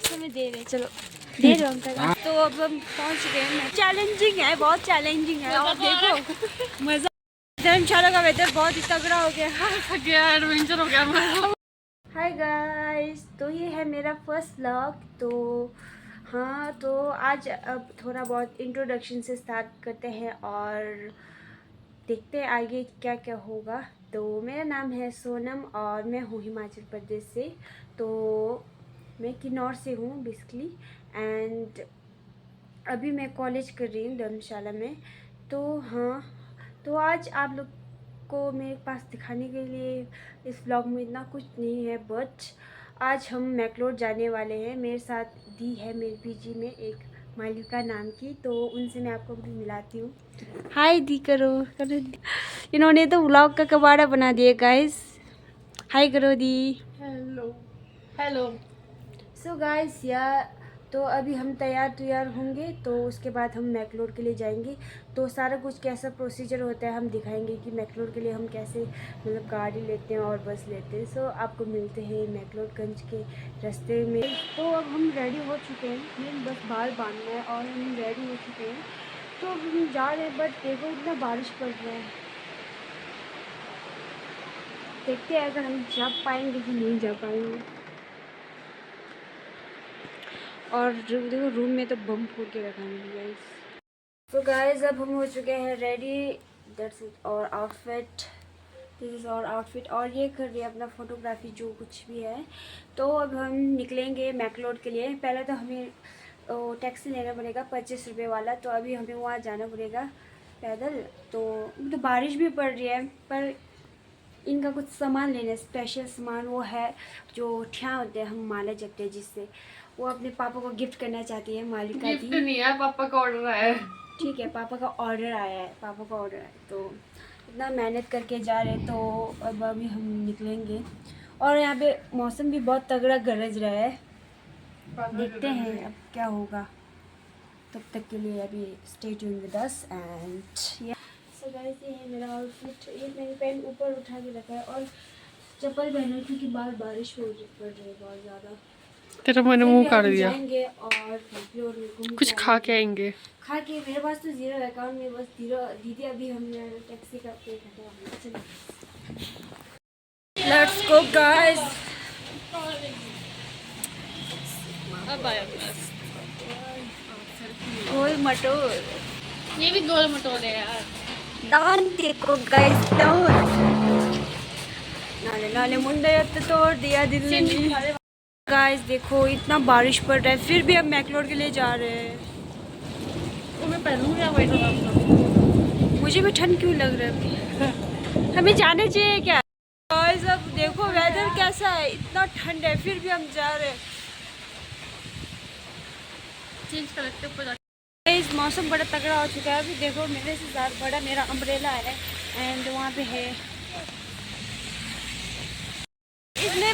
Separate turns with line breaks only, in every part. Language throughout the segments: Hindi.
रास्ते में दे रहे, चलो दे रहे अंकल। तो अब हम पहुंच गए हैं। चैलेंजिंग है, बहुत चैलेंजिंग है। और देखो मजा, धर्मशाला का वेदर बहुत ही तगड़ा हो गया, एडवेंचर हो गया। हाय गाइस, तो ये है मेरा फर्स्ट व्लॉग। तो हाँ, तो आज अब थोड़ा बहुत इंट्रोडक्शन से स्टार्ट करते हैं और देखते हैं आगे क्या क्या होगा। तो मेरा नाम है सोनम और मैं हूँ हिमाचल प्रदेश से। तो मैं किन्नौर से हूँ बेसिकली, एंड अभी मैं कॉलेज कर रही हूँ धर्मशाला में। तो हाँ, तो आज आप लोग को मेरे पास दिखाने के लिए इस व्लॉग में इतना कुछ नहीं है, बट आज हम मैक्लोड जाने वाले हैं। मेरे साथ दी है मेरे पीजी में एक मालिका नाम की, तो उनसे मैं आपको भी मिलाती हूँ। हाय दी, करो करो। इन्होंने तो व्लॉग का कबाड़ा बना दिया गाइस। हाय करो दी।
Hello hello.
सो गाइस यार, तो अभी हम तैयार होंगे, तो उसके बाद हम मैक्लोड के लिए जाएंगे। तो सारा कुछ कैसा प्रोसीजर होता है हम दिखाएंगे कि मैक्लोड के लिए हम कैसे मतलब गाड़ी लेते हैं और बस लेते हैं। सो आपको मिलते हैं मैक्लोडगंज के रास्ते में। तो अब हम रेडी हो चुके हैं, हमें बस बाल बांधना है और हम रेडी हो चुके हैं। तो अब हम जा रहे हैं, बट देखो इतना बारिश पड़ रहा है। देखते हैं अगर हम जा पाएंगे कि नहीं जा पाएंगे। और देखो रूम में तो बम फोड़ के रखा है गाइस। तो गाइस अब हम हो चुके हैं रेडी, दैट्स इट और आउटफिट, दिस इज़ और आउटफिट। और ये कर रही है अपना फोटोग्राफी जो कुछ भी है। तो अब हम निकलेंगे मैक्लोड के लिए। पहले तो हमें टैक्सी लेना पड़ेगा 25 रुपये वाला, तो अभी हमें वहाँ जाना पड़ेगा पैदल। तो बारिश भी पड़ रही है, पर इनका कुछ सामान लेना है, स्पेशल सामान वो है जो ठिया होते हैं, हम माला जपते हैं जिससे। वो अपने पापा को गिफ्ट करना चाहती है मालिका दी।
गिफ्ट नहीं है, पापा का ऑर्डर आया है।
ठीक है, पापा का ऑर्डर आया है, पापा का ऑर्डर है। तो इतना मेहनत करके जा रहे हैं। तो अब अभी हम निकलेंगे और यहाँ पे मौसम भी बहुत तगड़ा गरज रहा है। देखते हैं अब क्या होगा। तब तक के लिए अभी stay tune with us. And so guys, ये है मेरा आउटफिट। ये मैंने पैंट ऊपर उठा के रखा है और चप्पल पहना है क्योंकि बाहर बारिश पड़ रही है बहुत ज़्यादा।
तेरा मैंने मुंह काट दिया।
जाएंगे और
कुछ खा के आएंगे।
खा के, मेरे पास तो जीरो अकाउंट में, बस जीरो दीदी। अभी हमने टैक्सी का पे करना है। Let's go guys.
अब आया
गोल मटोल,
ये भी गोल मटोल है यार।
दान देखो गाइस, दान नाले नाले मुंडे तोड़ दिया दिल ने। गाइस देखो इतना बारिश पड़ रहा है, फिर भी हम मैक्लोड के लिए जा रहे हैं।
तो मैं पहनूंगा वही तो।
मुझे भी ठंड क्यों लग रहा है? हमें जाने चाहिए क्या? गाइस अब देखो वेदर कैसा है, इतना ठंड है फिर भी हम जा रहे हैं।
चेंज कर लेते ऊपर।
इस मौसम बड़ा तगड़ा हो चुका है। अभी देखो मेरे से ज़्यादा बड़ा मेरा अम्ब्रेला है एंड वहाँ पे है। इतने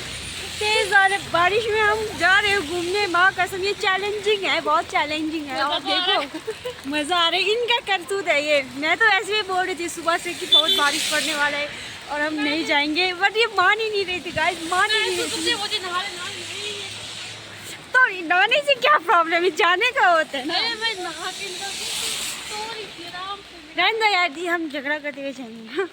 तेज आ रहे बारिश में हम जा रहे हैं घूमने। माँ कसम ये चैलेंजिंग है, बहुत चैलेंजिंग है। और देखो मज़ा आ रहा है। इनका करतूत है ये। मैं तो ऐसे ही बोल रही थी सुबह से कि बहुत बारिश पड़ने वाला है और हम नहीं जाएंगे, बट ये मान ही नहीं रही थी गाइस, मान ही नहीं रही थी। तो नहाने से क्या प्रॉब्लम है, जाने का होता है ना। रहने दो यार दी, हम झगड़ा करते हुए जाएंगे।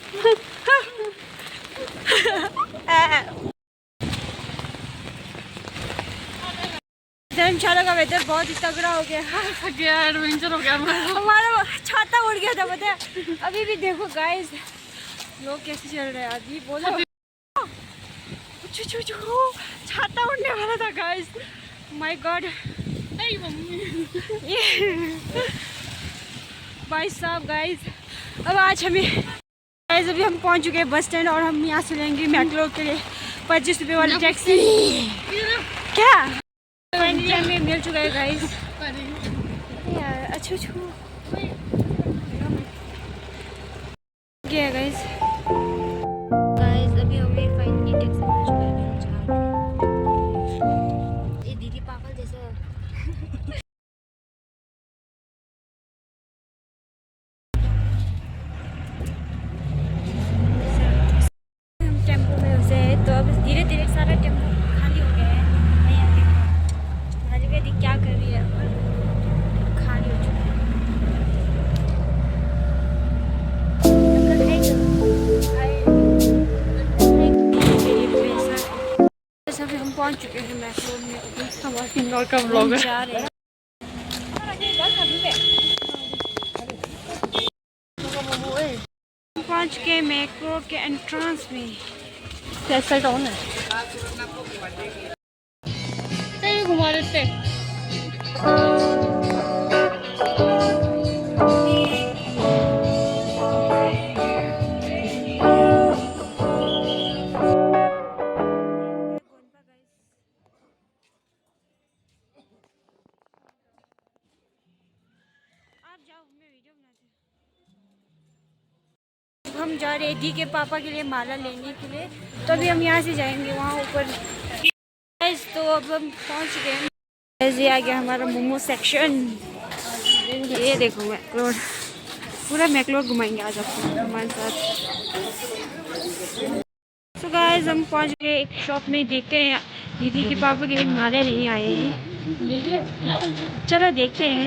धर्मशाला का वेदर बहुत ही तगड़ा हो गया,
एडवेंचर हो गया
हमारा छाता उड़ गया था पता है। अभी भी देखो गाइस लोग कैसे चल रहे हैं। आदमी बोलो छाता उड़ने वाला था गाइस, माय गॉड। भाई साहब गाइस, अब आज हमें गाइस अभी हम पहुंच चुके हैं बस स्टैंड और हम यहाँ से लेंगे मैक्लोड के लिए 25 रुपये वाली टैक्सी। क्या हमें मिल चुका है गाइस यार। अच्छा क्या गाइस, अभी हमें फाइनली टैक्सी मिल चुका है। ये दीदी पागल जैसा हम टेम्पो में उसे है। तो अब धीरे धीरे सारा टेम्पो खाली हो गया है।
हमारा किन्नौर का ब्लॉग है।
जा रहे हैं। पहुंच के मैक्रो के एंट्रेंस में।
कैसा टाउन है? कहीं घुमा देते।
हम जा रहे हैं दी के पापा के लिए माला लेने के लिए, तो अभी हम यहाँ से जाएंगे वहाँ ऊपर। तो अब हम पहुँच गए हैं। ऐसे आ गया हमारा मोमो सेक्शन। ये देखो मैक्लोड, पूरा मैक्लोड घुमाएंगे आज आपको हमारे साथ। तो गाइस हम पहुँच गए एक शॉप में, देखते हैं दीदी के पापा के लिए माला नहीं आए हैं। चलो देखते हैं।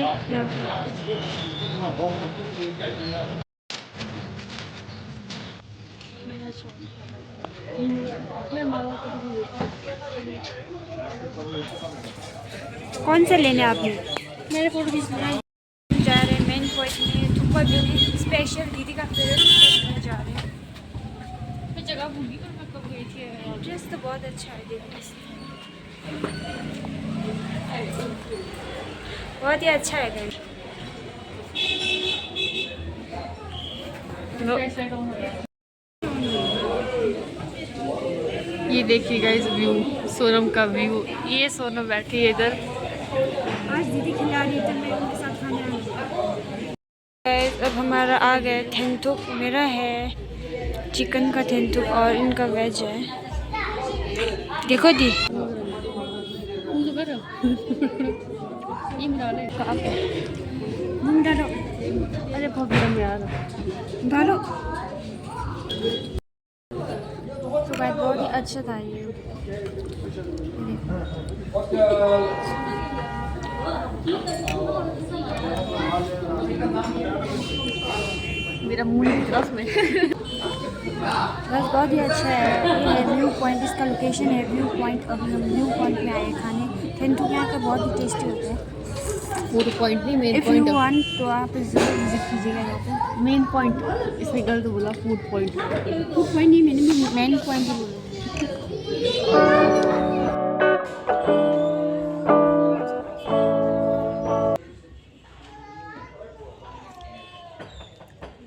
कौन से लेने आपने?
मेरे फोटो खींचना है।
जा रहे हैं मेन पॉइंट में, थुप्पा जो है स्पेशल दीदी का फेवरेट जा रहे हैं।
मैं जगह भूल गई पर मैं कब गई थी।
ड्रेस तो बहुत अच्छा है दीदी, बहुत ही अच्छा है गाइस।
ये देखिए गाइस व्यू, सोनम का व्यू। ये सोनम बैठी है इधर।
आज दीदी खिला रही थी, मैं उनके साथ खाने आई। अब हमारा आ गया थेंथुक। मेरा है चिकन का थेंथुक और इनका वेज है। देखो दी
ये मिला ले।
मूंग डालो।
अरे बहुत गरम यार।
डालो। तो गाइस बहुत ही अच्छा था ये।
मेरा मुंह नहीं दिख रहा उसमें।
बस बहुत ही अच्छा है। ये है व्यू पॉइंट, इसका लोकेशन है व्यू पॉइंट। अभी हम व्यू पॉइंट में आए खाने। थेंथुक यहाँ का बहुत ही टेस्टी होता है।
फूड पॉइंट नहीं, main
if
point.
You want तो आप ज़रूर विजिट कीजिएगा यहाँ पे।
मेन पॉइंट इसने गलत बोला, फूड पॉइंट।
फूड पॉइंट नहीं, मैंने भी मेन पॉइंट ही बोला।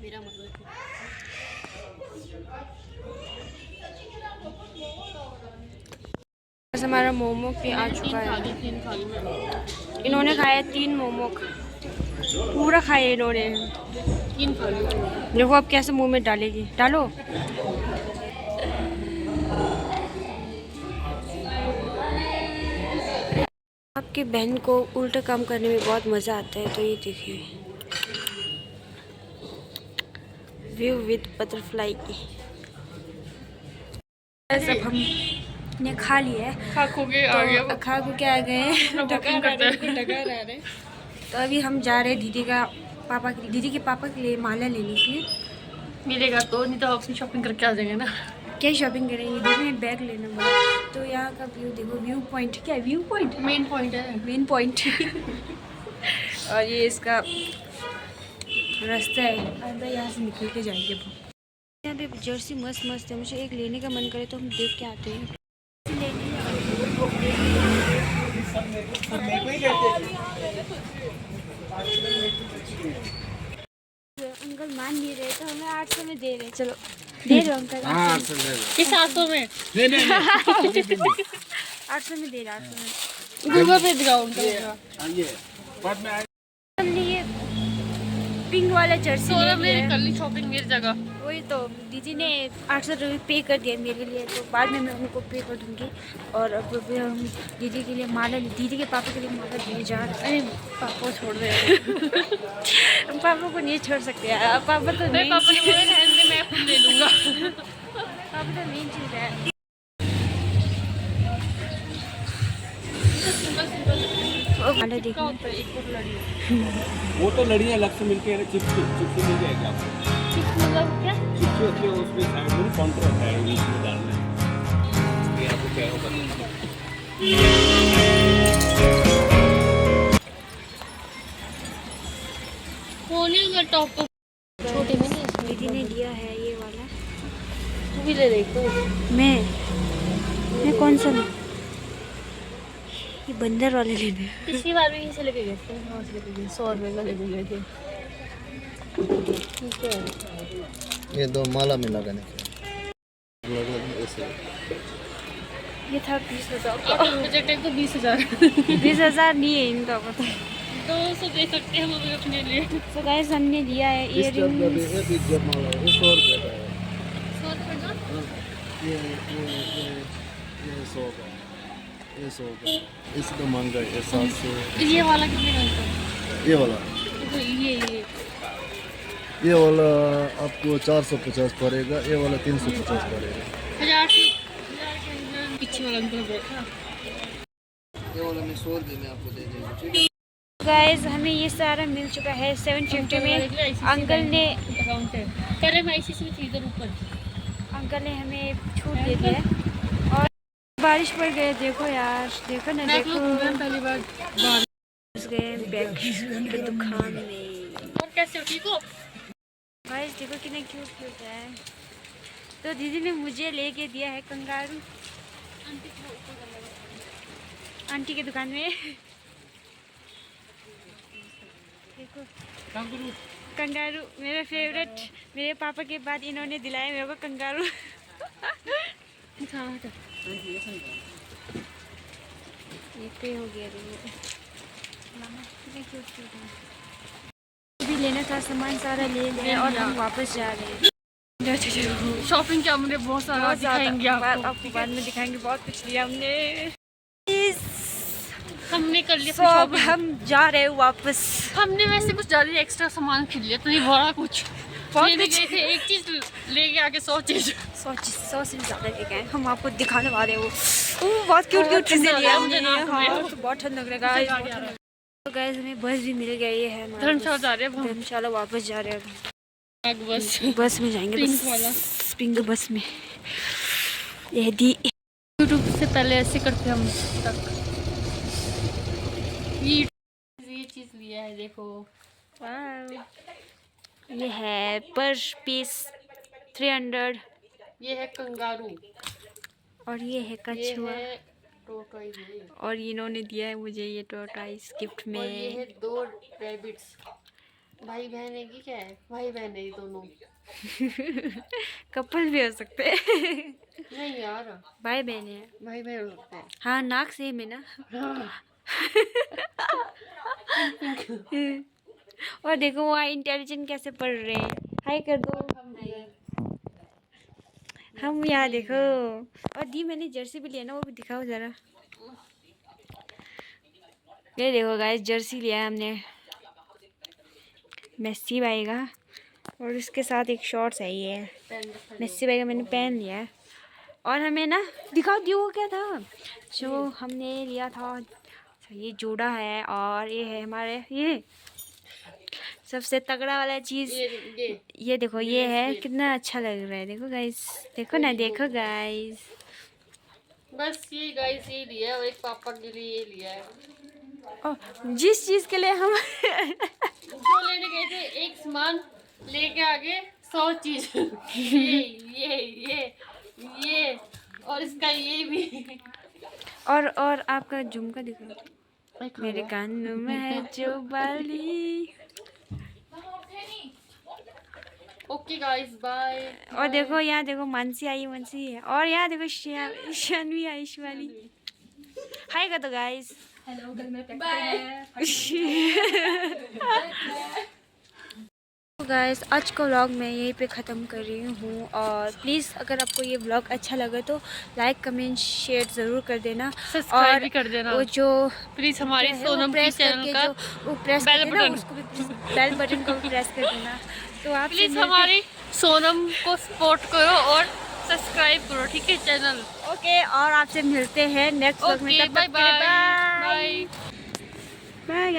मेरा मतलब
बस हमारा मोमो भी आ चुका है।
3 थाली में
इन्होंने खाया 3 मोमो, पूरा खाया इन्होंने।
3 थाली।
देखो अब कैसे मुंह में डालेगी, डालो। आपकी बहन को उल्टा काम करने में बहुत मज़ा आता है, तो ये देखिए व्यू विद बटरफ्लाई की। सब हमने खा लिया है,
खा खो के आ गया।
तो खा को क्या आ गए हैं,
शॉपिंग करते हैं।
तो अभी हम जा रहे हैं दीदी के पापा के लिए माला लेने के लिए।
मिलेगा तो, नहीं तो अपनी शॉपिंग करके आ जाएंगे ना।
क्या शॉपिंग करेंगे, दीदी ने बैग लेना बोला। तो यहाँ का व्यू देखो, व्यू पॉइंट। क्या व्यू पॉइंट?
मेन पॉइंट है।
Main point. और ये इसका रास्ता है, अंदर यहाँ से निकल के जाएंगे। यहाँ पे जर्सी मस्त मस्त है, मुझे एक लेने का मन करे तो हम देख के आते हैं। अंकल मान नहीं रहे तो हमें 800 में दे रहे। चलो दे दो अंकल।
800 दे दो।
कि 700 में?
नहीं नहीं
800 में दे रहा, 800 में।
गूगल पे दिखाओ उनका।
आइए बाद में आए।
हमने ये पिंक वाला जर्सी ले
सोनम
लिया
ने
है।
कर ली शॉपिंग मेरी जगह।
वही तो दीदी ने 800 रुपये पे कर दिया मेरे लिए, तो बाद में मैं उनको पे कर दूँगी। और अब भी हम दीदी के लिए माला, दीदी के पापा के लिए माला देने जा रहे हैं।
अरे पापा को छोड़ दे।
हम पापा को नहीं छोड़ सकते यार, पापा तो
मेरे
मेन
पापा ने बोला रहने दे, मैं खुद ले लूँगा।
पापा तो मेन चीज़ है। माला देखो,
क्या होता है एक और लड़ी?
वो तो लड़ियाँ अलग से मिलके चिप्स मिल जाएगी आपको।
मतलब क्या?
चिप्स होती है उसमें साइड में काउंटर होता है, बीच में डालना है। ये आपको क्या होगा,
टॉप छोटे में नहीं,
दीदी ने दिया है ये वाला।
तू भी ले ले।
मैं कौन सा लूं? ये बंदर वाले लेने हैं।
पिछली बार भी यहीं से लेके गए थे, वहाँ से लेके गए 100 रुपये का लेके गए थे। ठीक है,
ये 2 माला में लगाने के ऐसे।
ये था 20,000
बजट है तो 20,000।
20,000 नहीं है इनका पता।
200 दे सकते हैं हम अभी अपने लिए।
तो गाइस हमने लिया है
इस जब का भी है, बीच जब माला है, 100 रुपये का है।
100 रुपये का?
ये 100 का, ये 100 का, इसका महंगा है 700।
ये वाला कितने का है?
ये वाला
तो
ये वाला आपको 450 पड़ेगा, ये वाला 350 पड़ेगा।
1000 से पीछे वाला अंकल बैठा।
ये वाला मैं 100 देने आपको दे देंगे, ठीक है।
गाइस हमें ये सारा मिल चुका है 750 में। अंकल ने
पहले मैं ICC में थी इधर ऊपर।
अंकल ने हमें छूट दे दिया है। और बारिश पड़ गई, देखो यार, देखो ना, देखो
पहली बार
घुस गए बैग की दुकान में।
और कैसे हो, ठीक हो?
गाइस देखो कितना क्यूट क्यूट है। तो दीदी ने मुझे लेके दिया है कंगारू आंटी की दुकान में। देखो कंगारू मेरा फेवरेट, मेरे पापा के बाद इन्होंने दिलाया मेरे को कंगारू। ये पे हो गया भी लेना था, सामान सारा ले लिया और हम वापस जा रहे हैं।
शॉपिंग किया हमने बहुत सारा, दिखाएंगे
आपको बाद में दिखाएंगे। बहुत कुछ लिया
हमने कर लिया
तो अब हम जा रहे हैं वापस।
हमने वैसे कुछ ज़्यादा एक्स्ट्रा सामान खरीद लिया, तो ये बड़ा कुछ लेने गए थे। एक चीज़ लेके आके 100 चीज़
100 से ज़्यादा लेके आए। हम आपको दिखाने वाले हो, बहुत क्यूट क्यूट चीज़ें लिया हमने। हाँ तो बहुत ठंड लग रहा है। तो गाइस हमें बस भी मिल गई है।
धर्मशाला जा रहे हैं,
धर्मशाला वापस जा रहे हैं। बस में जाएंगे,
पिंक वाला
पिंक बस में। ये दी
यूट्यूब से पहले ऐसे करते हम तक। ये चीज़ लिया है, देखो
ये है पर पीस 300।
ये है कंगारू
और ये है कछुआ।
ये है टोटोइस।
और इन्होंने दिया है मुझे ये टोटोइस गिफ्ट में।
और ये है 2 रैबिट्स। भाई बहन है कि क्या है? भाई बहन है ये दोनों।
कपल भी हो सकते हैं।
नहीं यार,
भाई बहन है।
भाई बहन हो सकते हैं।
हाँ नाक सेम है ना। और देखो वहाँ इंटेलिजेंट कैसे पढ़ रहे हैं। हाय कर दो। हम यहाँ देखो। और दी मैंने जर्सी भी लिया ना, वो भी दिखाओ जरा। ये देखो गाइस, जर्सी लिया है हमने मेसी भाई का। और उसके साथ एक शॉर्ट्स है, ये मेसी भाई का मैंने पहन लिया है। और हमें ना दिखाओ दी वो क्या था जो हमने लिया था। ये जोड़ा है और ये है हमारे ये सबसे तगड़ा वाला चीज़। ये देखो, ये है कितना अच्छा लग रहा है। देखो गाइस, देखो ना, देखो गाइस।
बस ये गाइस ये लिया है, और एक पापा के लिए ये लिया है।
और जिस चीज़ के लिए हम
जो लेने गए थे, एक सामान लेके आगे 100 चीज। ये और इसका ये भी।
और आपका झुमका दिखा, मेरे कानों में है जो बाली।
Okay guys, bye.
और देखो यहाँ देखो, मानसी आई, मानसी है। और यहाँ देखो शानवी आई, शिवाली। हाय कर दो गाइस।
हेलो, कल मेरा बाय।
तो गाइस आज का व्लॉग मैं यहीं पे ख़त्म कर रही हूँ। और प्लीज़ अगर आपको ये व्लॉग अच्छा लगे तो लाइक कमेंट शेयर ज़रूर कर देना।
सब्सक्राइब भी कर देना।
वो जो
प्लीज़ हमारे सोनम की चैनल का
वो प्रेस
बेल बटन,
उसको भी बेल बटन को भी प्रेस कर देना। तो आप
प्लीज़ हमारी सोनम को सपोर्ट करो और सब्सक्राइब करो, ठीक है चैनल।
ओके, और आपसे मिलते हैं नेक्स्ट व्लॉग में।
Bye bye.
बाय।